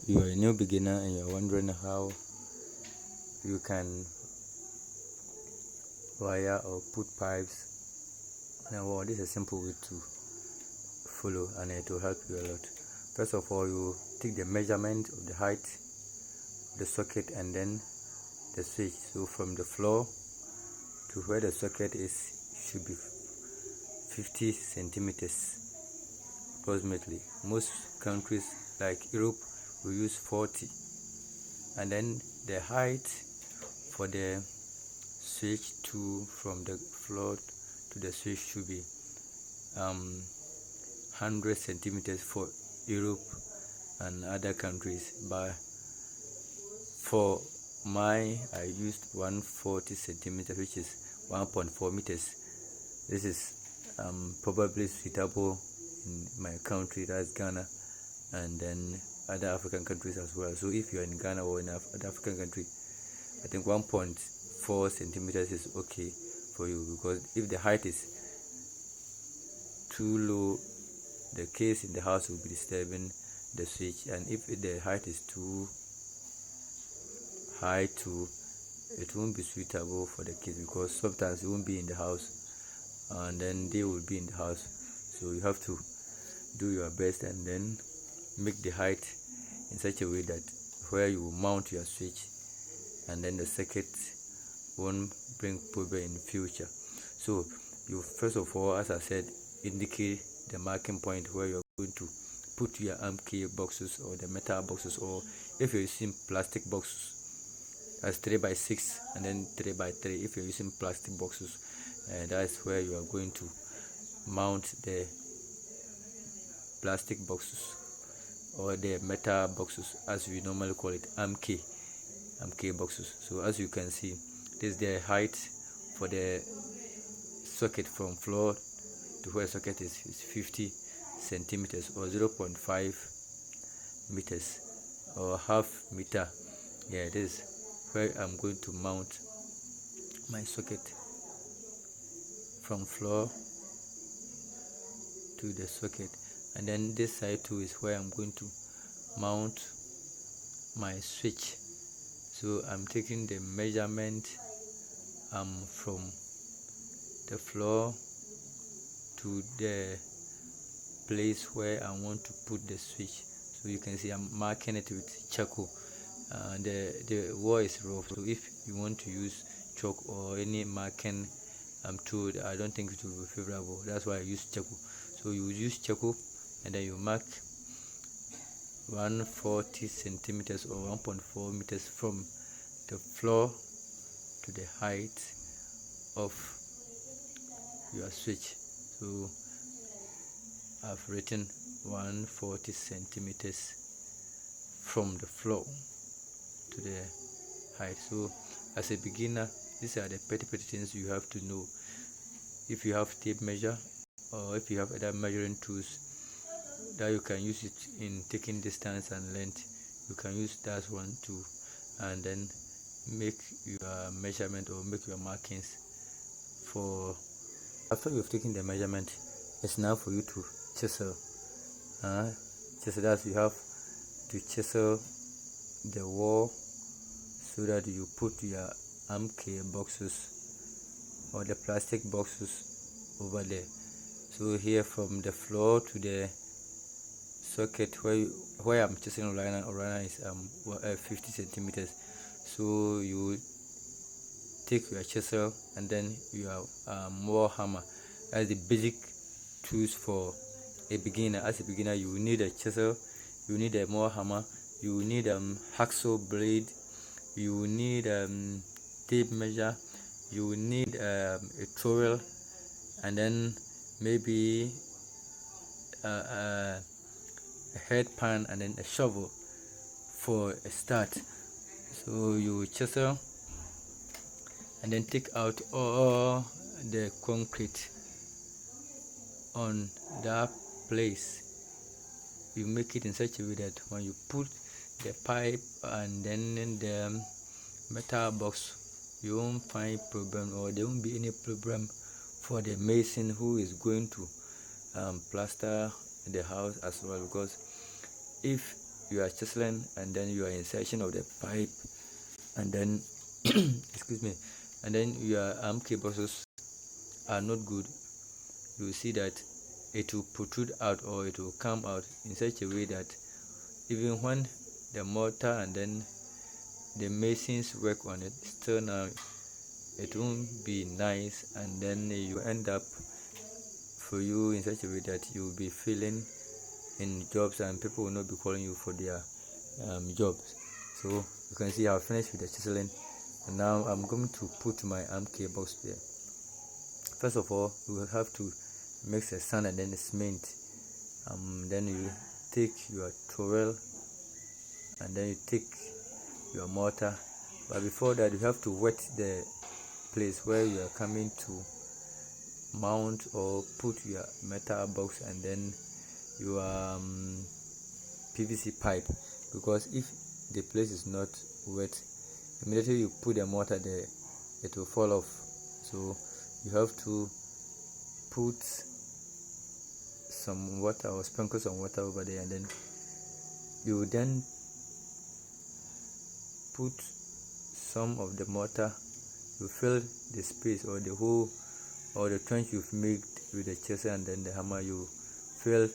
you are a new beginner and you are wondering how you can wire or put pipes, now well, this is a simple way to follow and it will help you a lot. First of all, you take the measurement of the height of the socket and then the switch. So from the floor to where the socket is should be 50 centimeters approximately. Most countries like Europe will use 40, and then the height for the switch to from the floor to the switch should be 100 centimeters for Europe and other countries, but for I used 140 centimeters, which is 1.4 meters. This is probably suitable in my country, that's Ghana, and then other African countries as well. So if you're in Ghana or in other African country, I think 1.4 centimeters is okay for you, because if the height is too low, the case in the house will be disturbing the switch, and if the height is too high too, it won't be suitable for the kids, because sometimes you won't be in the house and then they will be in the house. So you have to do your best and then make the height in such a way that where you mount your switch and then the circuit won't bring problem in the future. So you first of all, as I said, indicate the marking point where you're going to put your key boxes or the metal boxes, or if you're using plastic boxes as 3x6 and then 3x3. If you're using plastic boxes, that's where you are going to mount the plastic boxes or the metal boxes, as we normally call it, MK boxes. So as you can see, this is the height for the socket from floor to where socket is 50 centimeters or 0.5 meters or half meter. Yeah, this is where I'm going to mount my socket from floor to the socket, and then this side too is where I'm going to mount my switch. So I'm taking the measurement from the floor to the place where I want to put the switch. So you can see I'm marking it with charcoal. The wall is rough, so if you want to use chalk or any marking tool, I don't think it will be favorable. That's why I use charcoal. So you use charcoal and then you mark 140 centimeters or 1.4 meters from the floor to the height of your switch. So I've written 140 centimeters from the floor to the height. So as a beginner, these are the petty things you have to know. If you have tape measure or if you have other measuring tools that you can use it in taking distance and length, you can use that one too, and then make your measurement or make your markings. For after you've taken the measurement, it's now for you to chisel. Chisel, that you have to chisel the wall so that you put your MK boxes or the plastic boxes over there. So here from the floor to the socket where I'm chiseling right now is 50 centimeters. So you take your chisel and then your more hammer. That's the basic tools for a beginner. As a beginner, you will need a chisel, you need a more hammer, you will need hacksaw blade, you will need tape measure, you will need a trowel, and then maybe a head pan and then a shovel for a start. So you chisel and then take out all the concrete on that place. You make it in such a way that when you put the pipe and then the metal box, you won't find problem, or there won't be any problem for the mason who is going to plaster the house as well. Because if you are chiseling, and then your insertion of the pipe, and then excuse me, and then your arm cables are not good, you will see that it will protrude out, or it will come out in such a way that even when the mortar and then the masons work on it, still now it won't be nice, and then you end up for you in such a way that you will be feeling in jobs and people will not be calling you for their jobs. So you can see I've finished with the chiseling, and now I'm going to put my arm cables there. First of all, you will have to mix the sand and then the cement. Then you take your trowel, and then you take your mortar, but before that you have to wet the place where you are coming to mount or put your metal box and then your PVC pipe, because if the place is not wet, immediately you put the mortar there, it will fall off. So you have to put some water or sprinkle some water over there, and then you then put some of the mortar. You fill the space or the hole or the trench you've made with the chisel, and then the hammer, you fill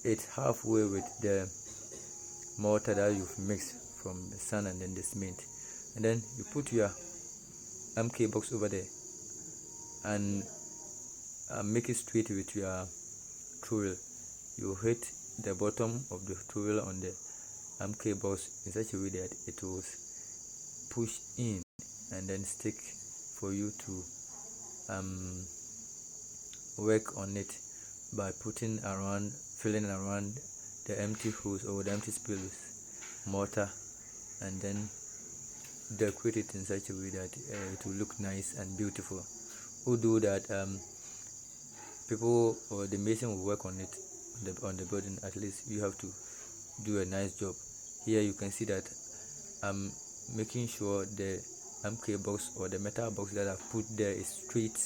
it halfway with the mortar that you've mixed from the sand and then the cement, and then you put your MK box over there and make it straight with your trowel. You hit the bottom of the trowel on the MK box in such a way that it will push in and then stick for you to work on it by putting around, filling around the empty holes or the empty space mortar, and then decorate it in such a way that it will look nice and beautiful. Who do that? People or the mason will work on it on the building. At least you have to do a nice job. Here you can see that I'm making sure the MK box or the metal box that I've put there is straight,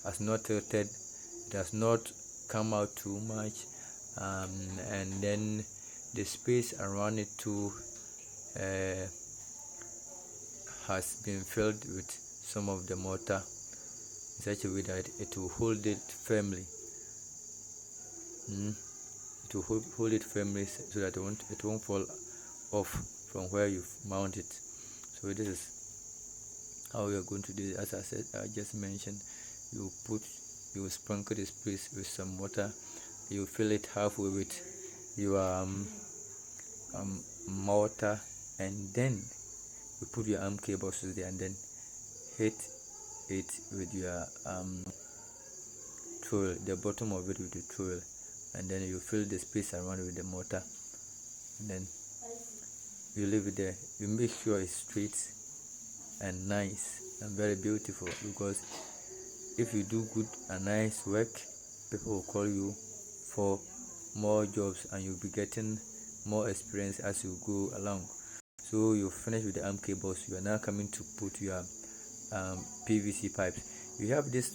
has not tilted, it has not come out too much, and then the space around it too has been filled with some of the mortar in such a way that it will hold it firmly. It will hold it firmly so that it won't fall off from where you've mounted. So this is how we are going to do it. As I said, I just mentioned, you will sprinkle this place with some water, you fill it halfway with your mortar, and then you put your arm cables there, and then hit it with your trowel, the bottom of it with the trowel, and then you fill the space around with the mortar, and then you leave it there. You make sure it's straight and nice and very beautiful, because if you do good and nice work, people will call you for more jobs and you'll be getting more experience as you go along. So you finish with the arm cables, you are now coming to put your PVC pipes. You have this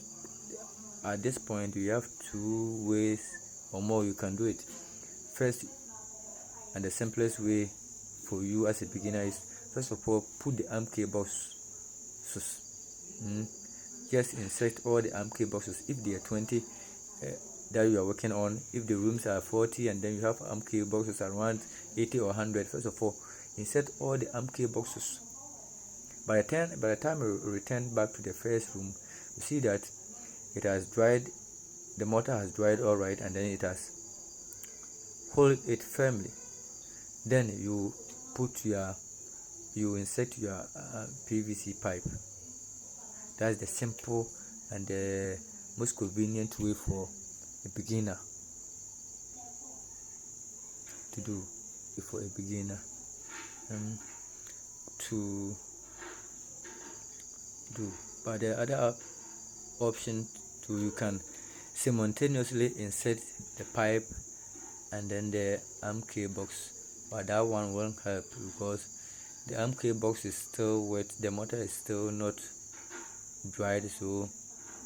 at this point, you have two ways or more you can do it. First, and the simplest way for you as a beginner is, first of all, put the arm cables. Just insert all the arm boxes. If they are 20 that you are working on, if the rooms are 40 and then you have arm boxes around 80 or 100, first of all, insert all the arm boxes. By the time you return back to the first room, you see that it has dried, the mortar has dried all right, and then it has hold it firmly. Then you insert your PVC pipe. That's the simple and the most convenient way for a beginner to do. For a beginner to do. But the other option too, you can simultaneously insert the pipe and then the arm box, but that one won't help because the arm box is still wet, the mortar is still not dried, so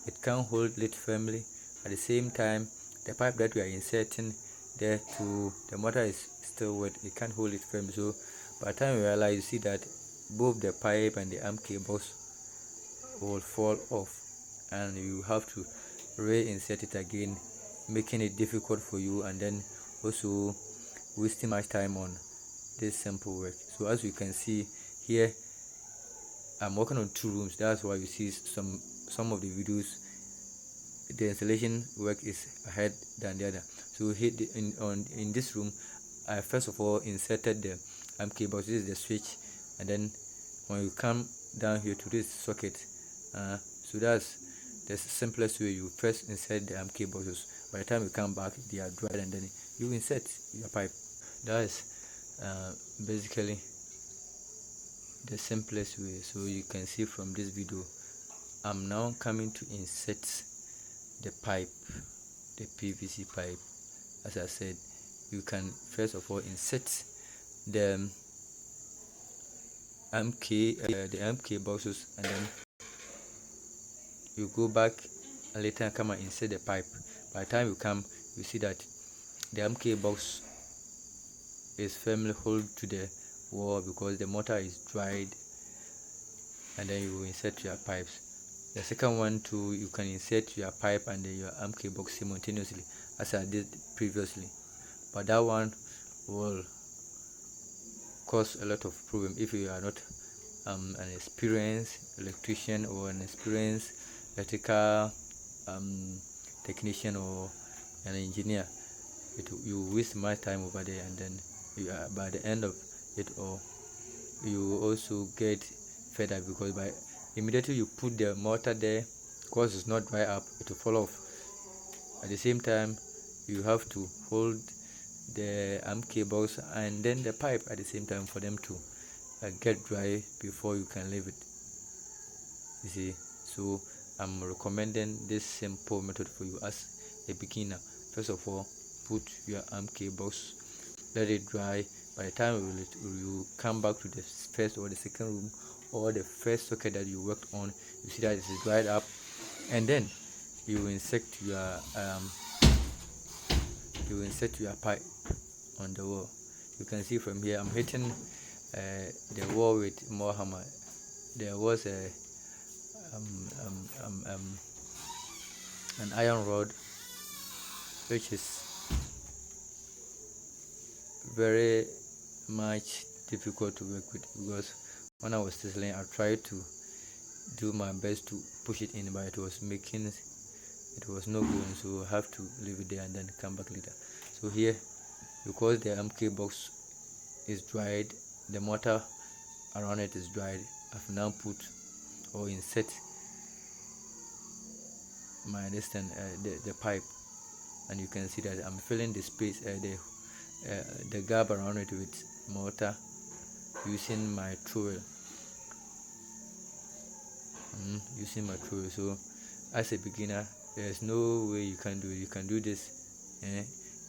it can't hold it firmly. At the same time, the pipe that we are inserting there to the mortar is still wet, it can't hold it firm. So by the time you realize, you see that both the pipe and the arm cables will fall off, and you have to reinsert it again, making it difficult for you, and then also wasting much time on this simple work. So as you can see here, I'm working on 2 rooms. That's why you see some of the videos, the installation work is ahead than the other. So here in this room, I first of all inserted the arm cable. This is the switch, and then when you come down here to this socket, so that's the simplest way. You first insert the arm cables. By the time you come back, they are dried, and then you insert your pipe. That is basically the simplest way. So you can see from this video, I'm now coming to insert the pipe, the PVC pipe. As I said, you can first of all insert the MK boxes, and then you go back and later come and insert the pipe. By the time you come, you see that the MK box is firmly hold to the wall because the mortar is dried, and then you insert your pipes. The second one too, you can insert your pipe and your MK box simultaneously as I did previously, but that one will cause a lot of problem if you are not an experienced electrician or an experienced electrical technician or an engineer. You waste my time over there, and then by the end of it all, you also get fed up because by immediately you put the mortar there, because it's not dry up, it will fall off. At the same time, you have to hold the arm cables and then the pipe at the same time for them to get dry before you can leave it. You see, so I'm recommending this simple method for you as a beginner. First of all, put your arm cables, let it dry. By the time you come back to the first or the second room or the first socket that you worked on, you see that it is dried up, and then you insert your pipe on the wall. You can see from here I'm hitting the wall with more hammer. There was an iron rod which is very much difficult to work with, because when I was chiseling, I tried to do my best to push it in, but it was no good, so I have to leave it there and then come back later. So here, because the MK box is dried, the mortar around it is dried, I've now put or insert my the pipe, and you can see that I'm filling the space, the gap around it with mortar using my trowel. So as a beginner, there's no way you can do it. You can do this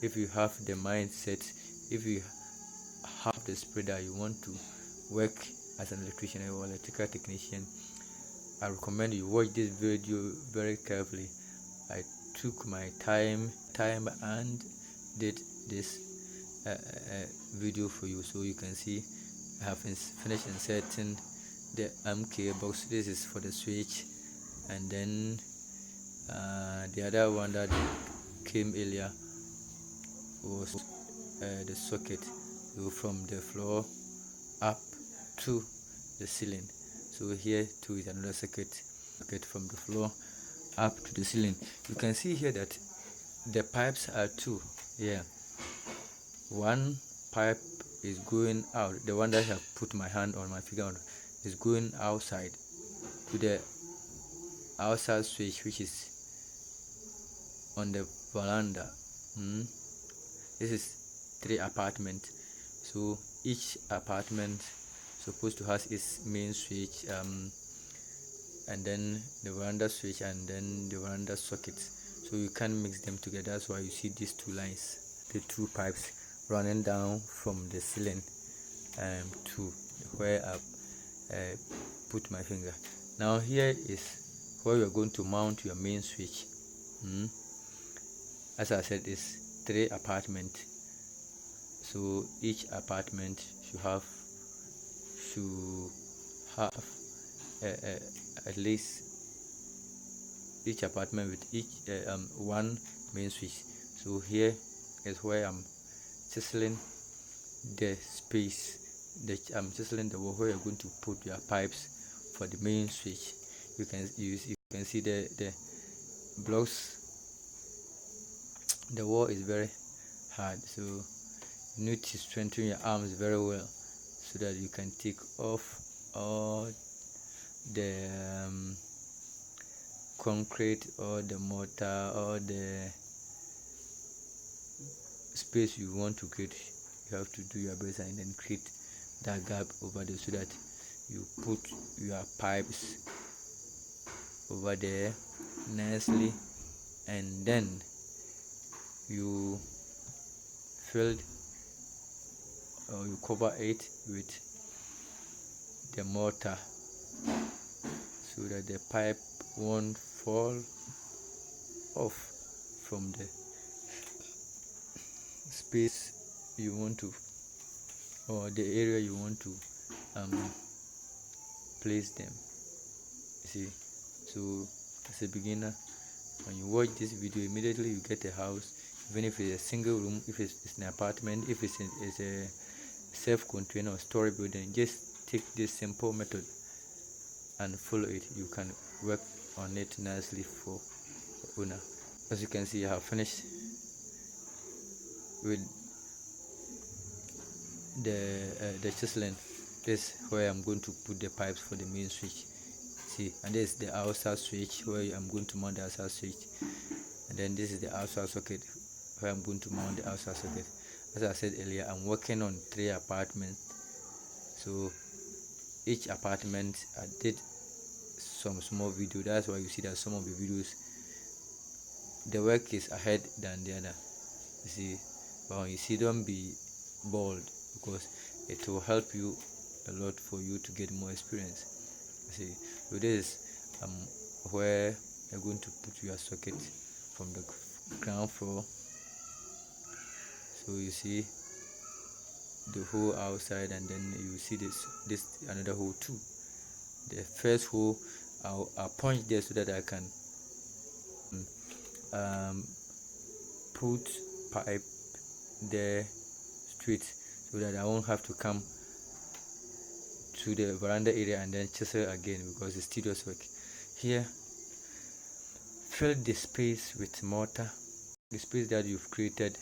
if you have the mindset, if you have the spirit that you want to work as an electrician or electrical technician. I recommend you watch this video very carefully. I took my time and did this video for you, so you can see I have finished inserting the MK box. This is for the switch, and then the other one that came earlier was the socket, so from the floor up to the ceiling. So here too is another socket from the floor up to the ceiling. You can see here that the pipes are two. One pipe is going out, the one that I have put my hand on, my finger on, is going outside to the outside switch, which is on the veranda. This is 3 apartments, so each apartment supposed to have its main switch, and then the veranda switch, and then the veranda sockets. So you can't mix them together. That's why you see these 2 lines, the 2 pipes running down from the ceiling to where I put my finger. Now here is where you're going to mount your main switch. As I said, it's 3 apartments, So each apartment should have at least each apartment with each one main switch. So here is where I'm chiseling the space that I'm chiseling the wall where you're going to put your pipes for the main switch. You can see the blocks. The wall is very hard, so you need to strengthen your arms very well so that you can take off all the concrete or the mortar or the space you want to create. You have to do your best and then create that gap over there so that you put your pipes over there nicely, and then you fill or you cover it with the mortar so that the pipe won't fall off from the space you want to, or the area you want to place them. You see, so as a beginner, when you watch this video, immediately you get a house, even if it's a single room, if it's an apartment, if it's a self-contained or story building, just take this simple method and follow it. You can work on it nicely for owner. As you can see, I have finished with the chiseling. This is where I'm going to put the pipes for the main switch. See, and this is the outside switch where I'm going to mount the outside switch, and then this is the outside socket where I'm going to mount the outside socket. As I said earlier, I'm working on 3 apartments, so each apartment I did some small video. That's why you see that some of the videos the work is ahead than the other. You see, but you see, don't be bold, because it will help you a lot for you to get more experience. You see, so this is where you're going to put your socket from the ground floor. So you see the hole outside, and then you see this another hole too. The first hole I'll punch there so that I can put pipe there straight, so that I won't have to come to the veranda area and then chisel again, because it's tedious work. Here, fill the space with mortar, the space that you've created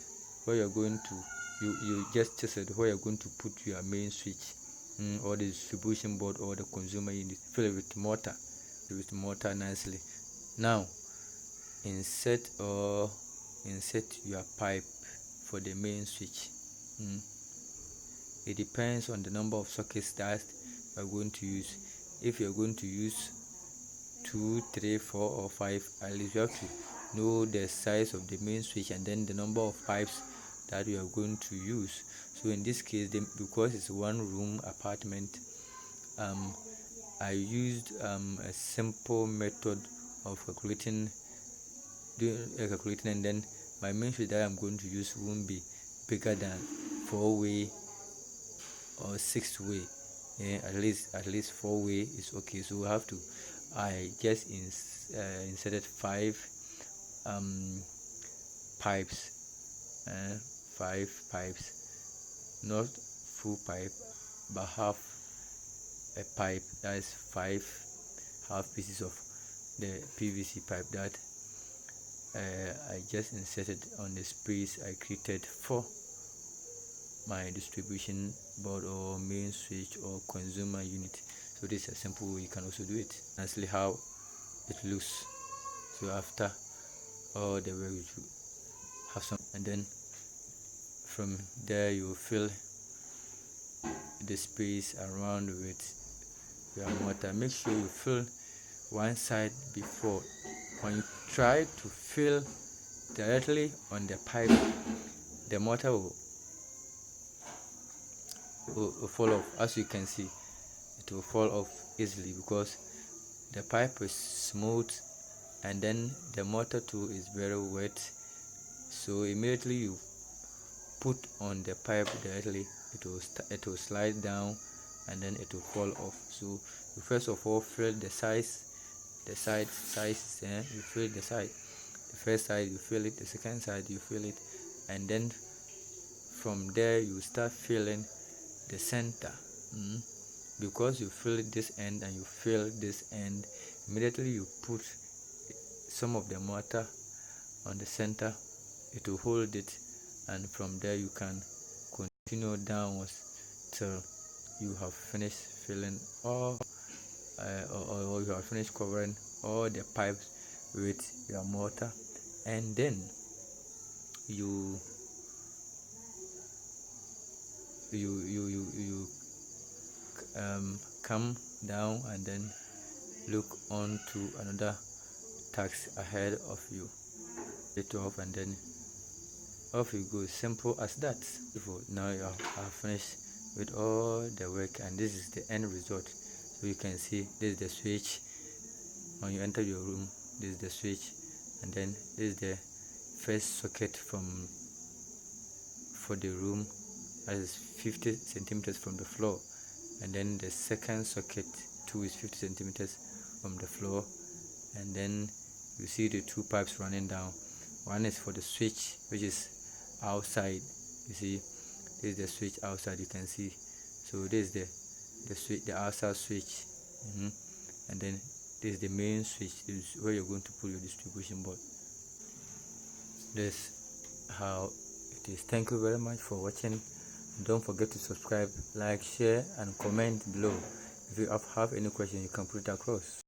where you're going to you just chiseled where you're going to put your main switch, or the distribution board or the consumer unit. Fill it with mortar nicely. Now insert your pipe for the main switch. It depends on the number of sockets that you are going to use. If you're going to use 2, 3, 4 or 5, at least you have to know the size of the main switch and then the number of pipes that you are going to use. So in this case, because it's one room apartment, I used a simple method of calculating, and then my main switch that I'm going to use won't be bigger than 4-way or 6-way. At least 4-way is okay. So I just inserted 5 pipes, 5 pipes, not full pipe but half a pipe. That is 5 half pieces of the PVC pipe that I just inserted on the space I created for my distribution board or main switch or consumer unit. So this is a simple way you can also do it. Nicely how it looks. So after all the way, you have some, and then from there you will fill the space around with your mortar. Make sure you fill one side before. When you try to fill directly on the pipe, the mortar will fall off. As you can see, it will fall off easily because the pipe is smooth and then the mortar too is very wet. So immediately you put on the pipe directly, it will slide down and then it will fall off. So you first of all fill the side size, you fill the side. The first side you fill it, the second side you fill it, and then from there you start filling the center. Because you fill this end and you fill this end, immediately you put some of the mortar on the center, it will hold it, and from there you can continue downwards till you have finished filling all or you have finished covering all the pipes with your mortar. And then you come down and then look on to another task ahead of you. It off and then off you go. Simple as that. Now you have finished with all the work, and this is the end result. So you can see this is the switch. When you enter your room, this is the switch, and then this is the first socket for the room, that is 50 centimeters from the floor, and then the second socket too is 50 centimeters from the floor. And then you see the two pipes running down. One is for the switch, which is outside. You see, this is the switch outside, you can see. So this is the switch, the outside switch, and then this is the main switch. This is where you're going to put your distribution board. This is how it is. Thank you very much for watching. Don't forget to subscribe, like, share and comment below. If you have any question, you can put it across.